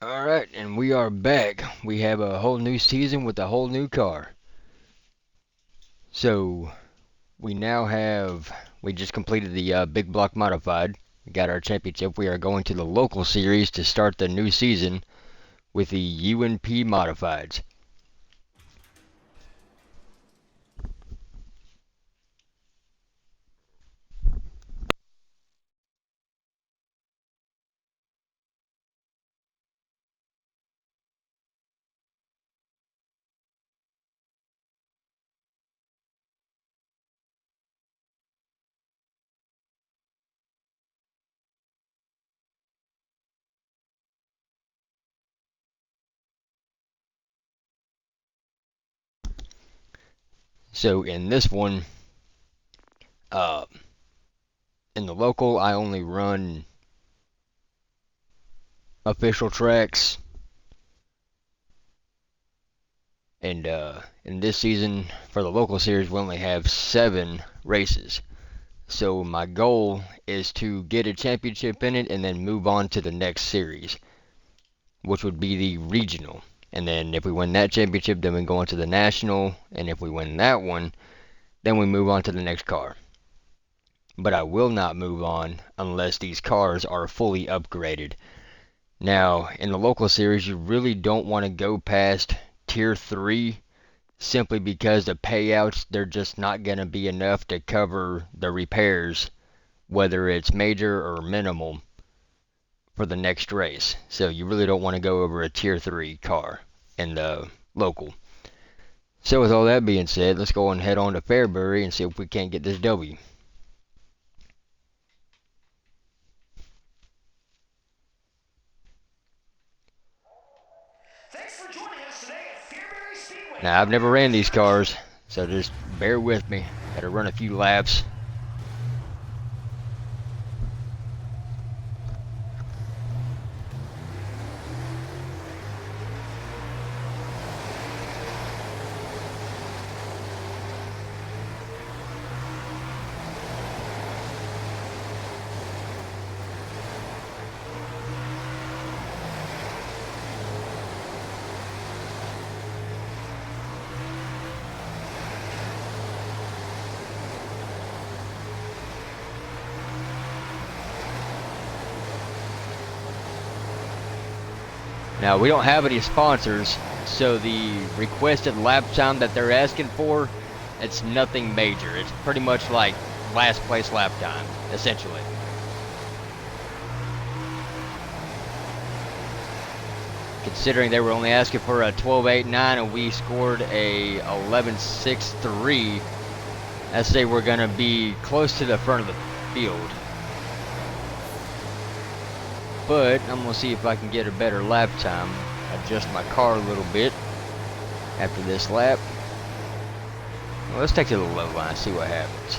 Alright, and we are back. We have a whole new season with a whole new car. So, we just completed the Big Block Modified. We got our championship. We are going to the local series to start the new season with the UMP Modifieds. So, in this one, uh, in the local, I only run official tracks, and in this season, for the local series, we only have 7 races. So my goal is to get a championship in it and then move on to the next series, which would be the regional. And then if we win that championship, then we go on to the national. And if we win that one, then we move on to the next car. But I will not move on unless these cars are fully upgraded. Now, in the local series, you really don't want to go past tier 3 simply because the payouts, they're just not going to be enough to cover the repairs, whether it's major or minimal, for the next race. So you really don't want to go over a tier 3 car in the local. So with all that being said, let's go and head on to Fairbury and see if we can't get this W. Thanks for joining us today at Fairbury Speedway. Now I've never ran these cars, so just bear with me. Got to run a few laps. Now we don't have any sponsors, so the requested lap time that they're asking for, it's nothing major. It's pretty much like last place lap time, essentially. Considering they were only asking for a 12.89 and we scored a 11.63, I say we're going to be close to the front of the field. But I'm going to see if I can get a better lap time. Adjust my car a little bit after this lap. Well, let's take to the low line, see what happens.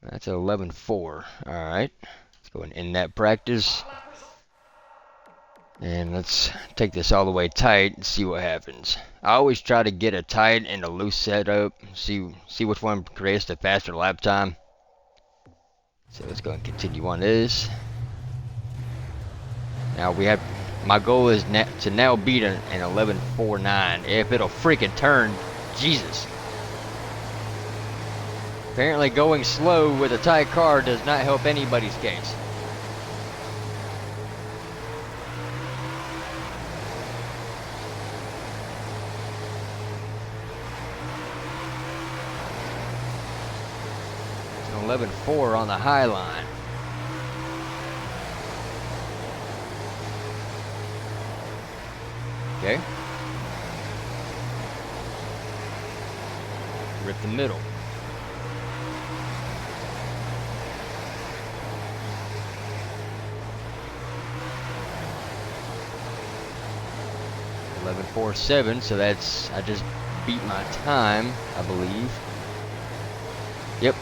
That's an 11.4. Alright. Let's go and end that practice. And let's take this all the way tight and see what happens. I always try to get a tight and a loose setup. See which one creates the faster lap time. So let's go and continue on this. Now we have, my goal is to now beat an 11.49. If it'll freaking turn, Jesus. Apparently going slow with a tight car does not help anybody's case. It's an 11.4 on the high line. Okay. Rip the middle. .11.47, so that's, I just beat my time, I believe. Yep.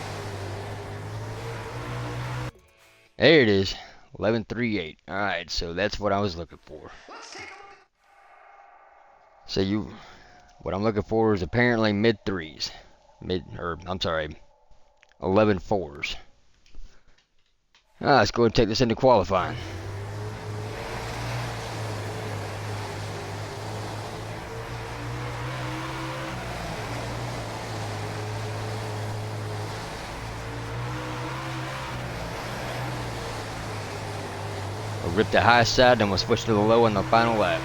There it is. 11.38. Alright, so that's what I was looking for. So What I'm looking for is apparently mid threes. I'm sorry, 11 fours. Let's go and take this into qualifying. We'll rip the high side, then we'll switch to the low on the final lap.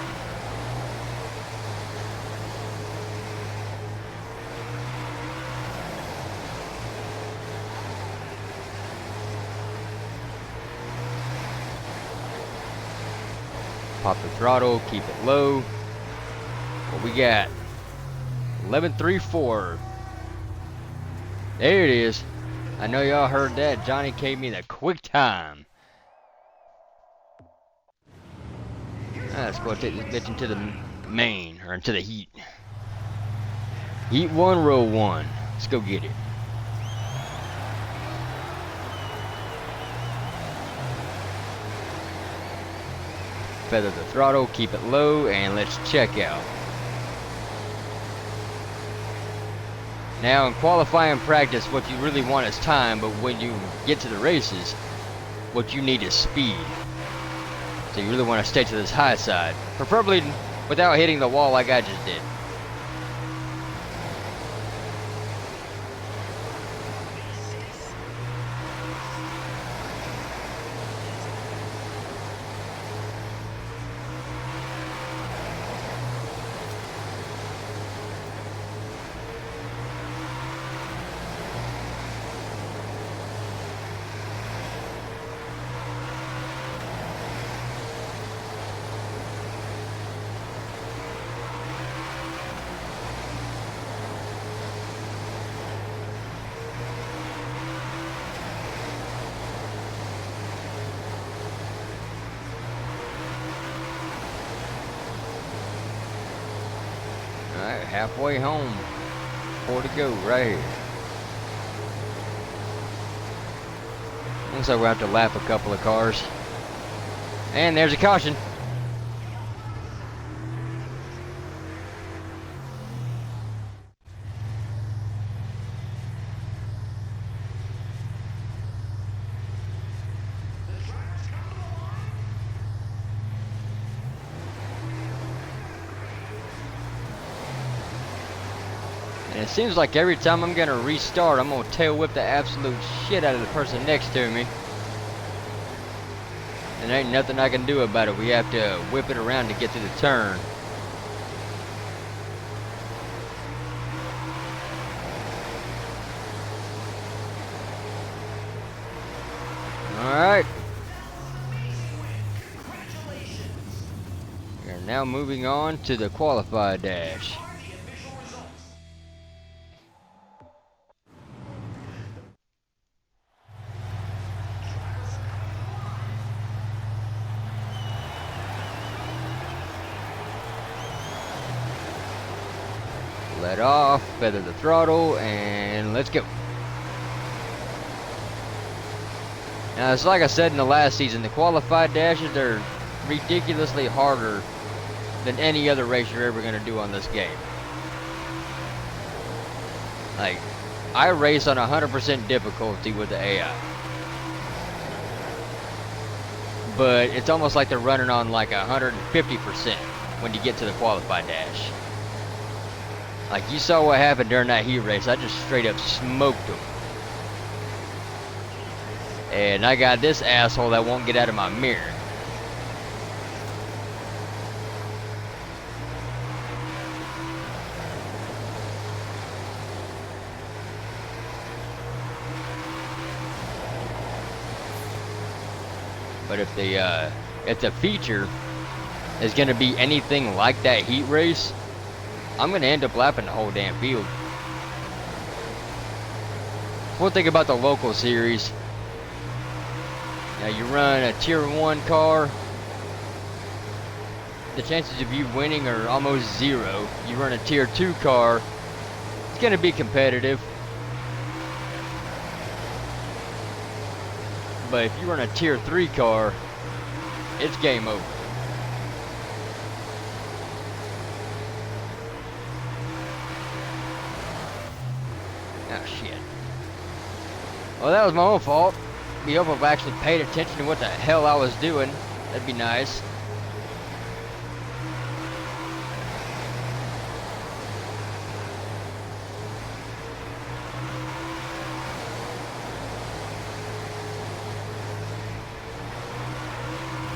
Pop the throttle, keep it low. What we got? 11.34. There it is. I know y'all heard that. Johnny gave me the quick time. Let's go take this bitch into the main, or into the heat. Heat 1, row 1. Let's go get it. Feather the throttle, keep it low, and let's check out. Now in qualifying practice, what you really want is time, but when you get to the races, what you need is speed. So you really want to stay to this high side, preferably without hitting the wall like I just did. Alright, halfway home. 4 to go right here. Looks like we'll have to lap a couple of cars. And there's a caution. And it seems like every time I'm going to restart, I'm going to tail whip the absolute shit out of the person next to me. And there ain't nothing I can do about it. We have to whip it around to get to the turn. Alright. We are now moving on to the qualified dash. Let off, feather the throttle, and let's go. Now, it's like I said in the last season, the qualified dashes are ridiculously harder than any other race you're ever going to do on this game. Like, I race on 100% difficulty with the AI. But it's almost like they're running on like 150% when you get to the qualified dash. Like, you saw what happened during that heat race. I just straight up smoked them. And I got this asshole that won't get out of my mirror. But if the feature is going to be anything like that heat race, I'm going to end up lapping the whole damn field. One thing about the local series, now you run a tier 1 car, the chances of you winning are almost zero. You run a tier 2 car, it's going to be competitive. But if you run a tier 3 car, it's game over. Oh, shit. Well, that was my own fault. Be hope if I actually paid attention to what the hell I was doing. That'd be nice.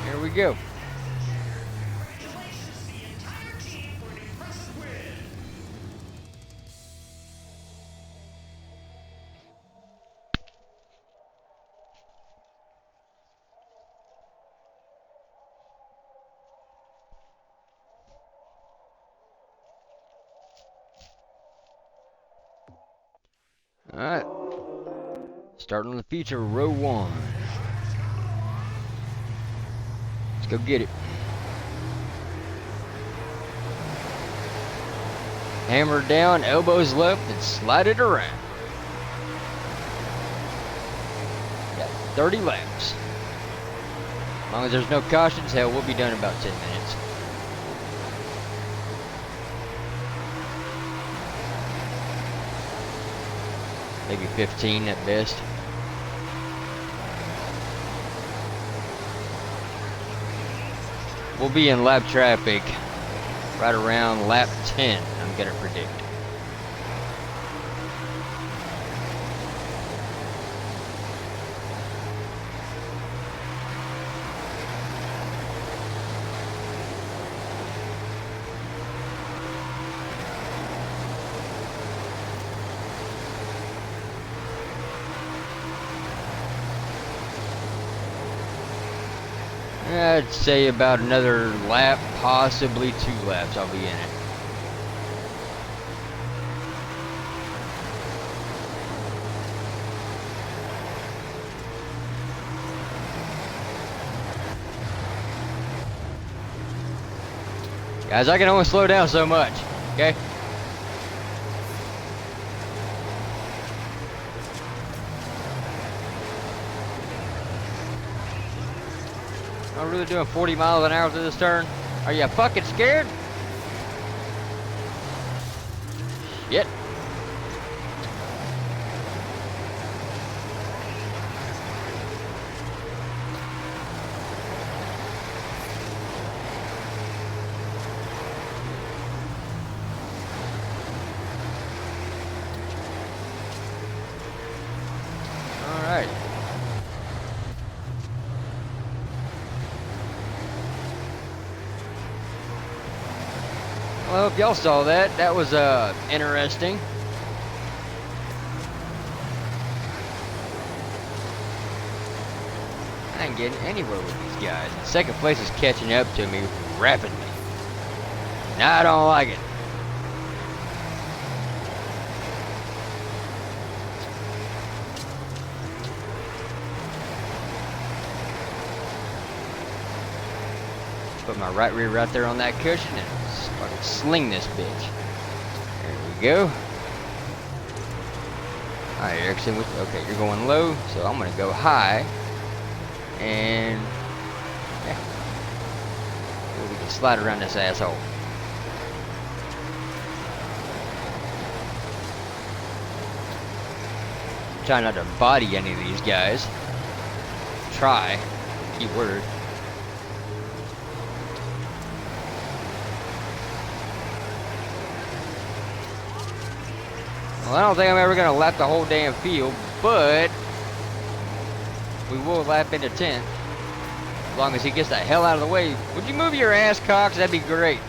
Here we go. Congratulations to the entire team for an impressive win. Alright. Starting on the feature, row 1. Let's go get it. Hammer down, elbows left, and slide it around. Got 30 laps. As long as there's no cautions, hell, we'll be done in about 10 minutes. Maybe 15 at best. We'll be in lap traffic right around lap 10, I'm gonna predict. I'd say about another lap, possibly 2 laps, I'll be in it. Guys, I can only slow down so much, okay? I'm really doing 40 miles an hour through this turn. Are you fucking scared? Shit. All right. Well, I hope y'all saw that. That was interesting. I ain't getting anywhere with these guys. Second place is catching up to me rapidly. Now I don't like it. Put my right rear right there on that cushion and fucking sling this bitch. There we go. Alright, Erickson, okay, you're going low, so I'm gonna go high. And yeah, we can slide around this asshole. Try not to body any of these guys. Try, key word. Well, I don't think I'm ever gonna lap the whole damn field, but we will lap into 10th. As long as he gets the hell out of the way. Would you move your ass, Cox? That'd be great.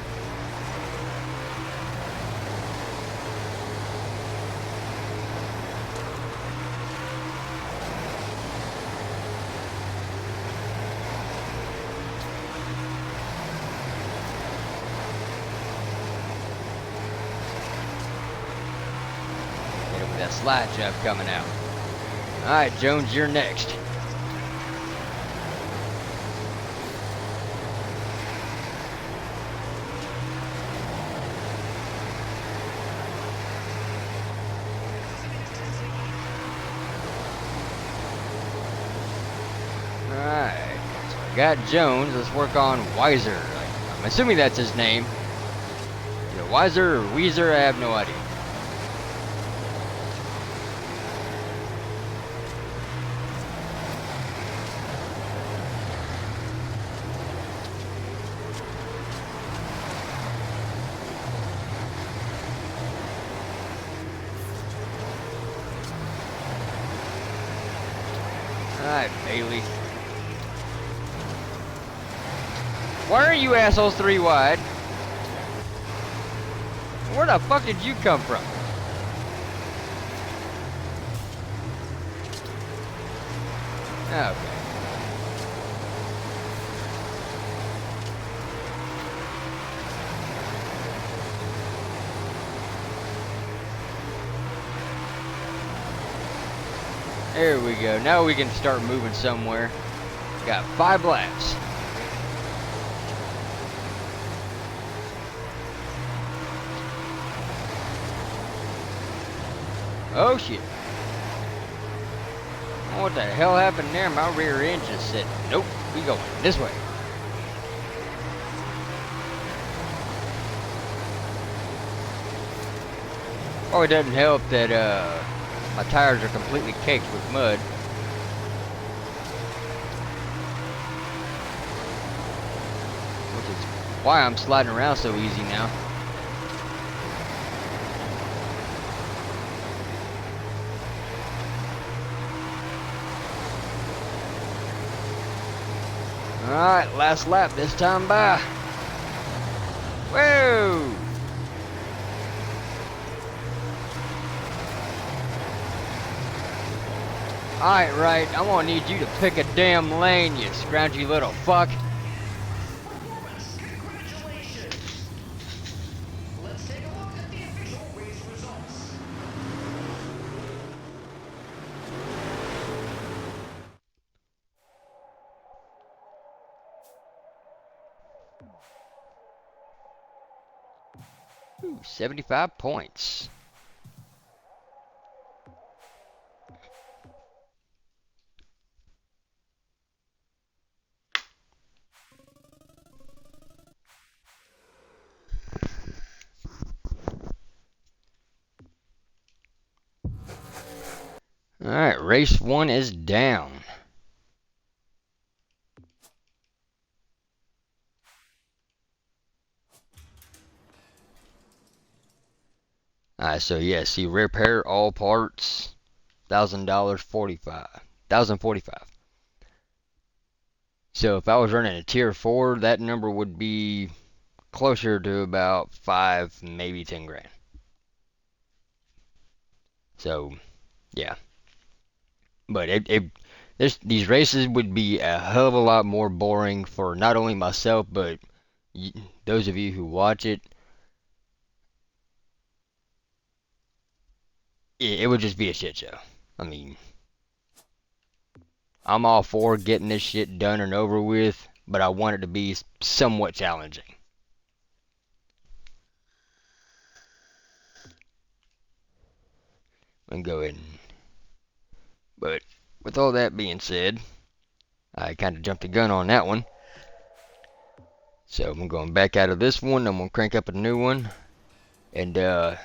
Get him with that slide job coming out. Alright, Jones, you're next. Alright, so I got Jones. Let's work on Weiser. I'm assuming that's his name. Either Weiser or Weezer, I have no idea. Alright, Bailey. Why are you assholes 3 wide? Where the fuck did you come from? Okay. There we go. Now we can start moving somewhere. Got 5 laps. Oh shit. What the hell happened there? My rear end just said, nope, we going this way. Oh, it doesn't help that my tires are completely caked with mud. Which is why I'm sliding around so easy now. Alright, last lap this time by. Whoa! Alright, right, I'm gonna need you to pick a damn lane, you scroungy little fuck. Performance, congratulations. Let's take a look at the official race results. Ooh, 75 points. Alright, race 1 is down. Alright, so yeah, see, repair all parts, $1,000, 1,045. So if I was running a tier 4, that number would be closer to about 5, maybe 10 grand. So, yeah. But these races would be a hell of a lot more boring for not only myself, but those of you who watch it. It would just be a shit show. I mean, I'm all for getting this shit done and over with, but I want it to be somewhat challenging. And go ahead and, but with all that being said, I kind of jumped the gun on that one. So I'm going back out of this one. I'm going to crank up a new one. And we're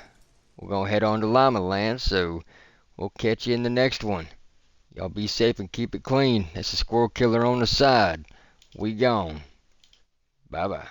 going to head on to Llama Land. So we'll catch you in the next one. Y'all be safe and keep it clean. That's a squirrel killer on the side. We gone. Bye-bye.